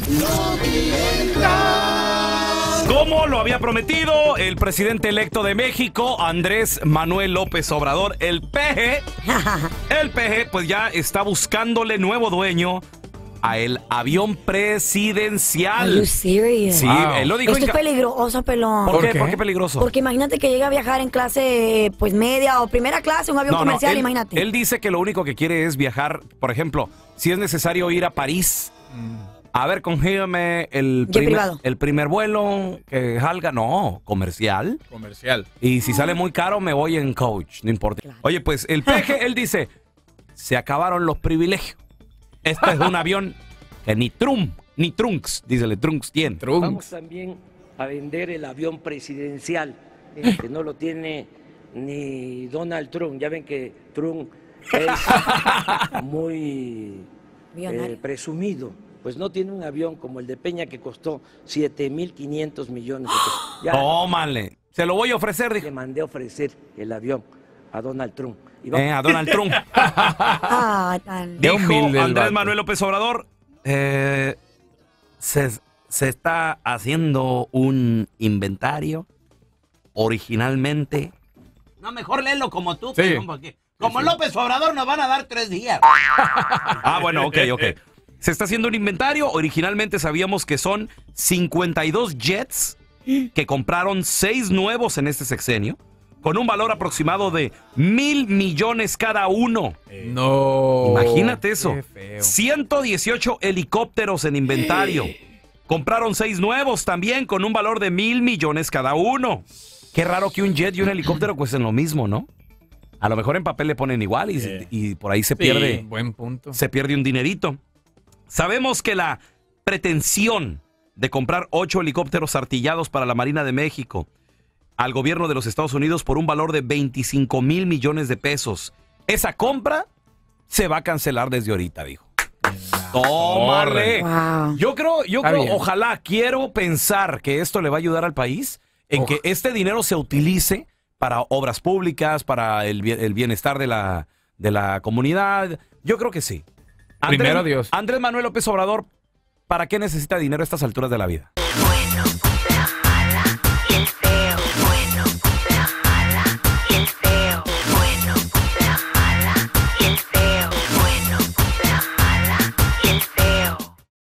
No mientas. Como lo había prometido el presidente electo de México, Andrés Manuel López Obrador, el peje, pues ya está buscándole nuevo dueño a el avión presidencial. Are you serious? Sí, él lo dijo. Esto es peligroso, pelón. ¿Por qué? ¿Por qué peligroso? Porque imagínate que llega a viajar en clase pues media o primera clase, un avión comercial, imagínate. Él dice que lo único que quiere es viajar, por ejemplo, si es necesario ir a París. A ver, congélame el primer vuelo que salga. No, comercial. Comercial. Y si sale muy caro, me voy en coach, no importa. Claro. Oye, pues el peje, él dice, se acabaron los privilegios. Este es un avión que ni Trunks, dísele, Trunks tiene. Vamos también a vender el avión presidencial, que no lo tiene ni Donald Trump. Ya ven que Trump es muy presumido. Pues no tiene un avión como el de Peña que costó 7,500 millones de pesos. Tómale, se lo voy a ofrecer, dijo. Le mandé a ofrecer el avión a Donald Trump. A Donald Trump. Dijo Andrés Manuel López Obrador, se está haciendo un inventario originalmente. No, mejor léelo como tú, Sí. porque como López Obrador nos van a dar 3 días. Bueno, ok. Se está haciendo un inventario. Originalmente sabíamos que son 52 jets que compraron 6 nuevos en este sexenio, con un valor aproximado de 1,000 millones cada uno. No. Imagínate eso. Qué feo. 118 helicópteros en inventario. Compraron 6 nuevos también con un valor de 1,000 millones cada uno. Qué raro que un jet y un helicóptero cuesten lo mismo, ¿no? A lo mejor en papel le ponen igual y por ahí se pierde. Buen punto. Se pierde un dinerito. Sabemos que la pretensión de comprar 8 helicópteros artillados para la Marina de México al gobierno de los Estados Unidos por un valor de 25,000 millones de pesos. Esa compra se va a cancelar desde ahorita, dijo. ¡Tómale! Wow. Yo creo, ojalá, quiero pensar que esto le va a ayudar al país en que este dinero se utilice para obras públicas, para el bienestar de la comunidad. Yo creo que sí. Primero Dios. Andrés Manuel López Obrador, ¿para qué necesita dinero a estas alturas de la vida?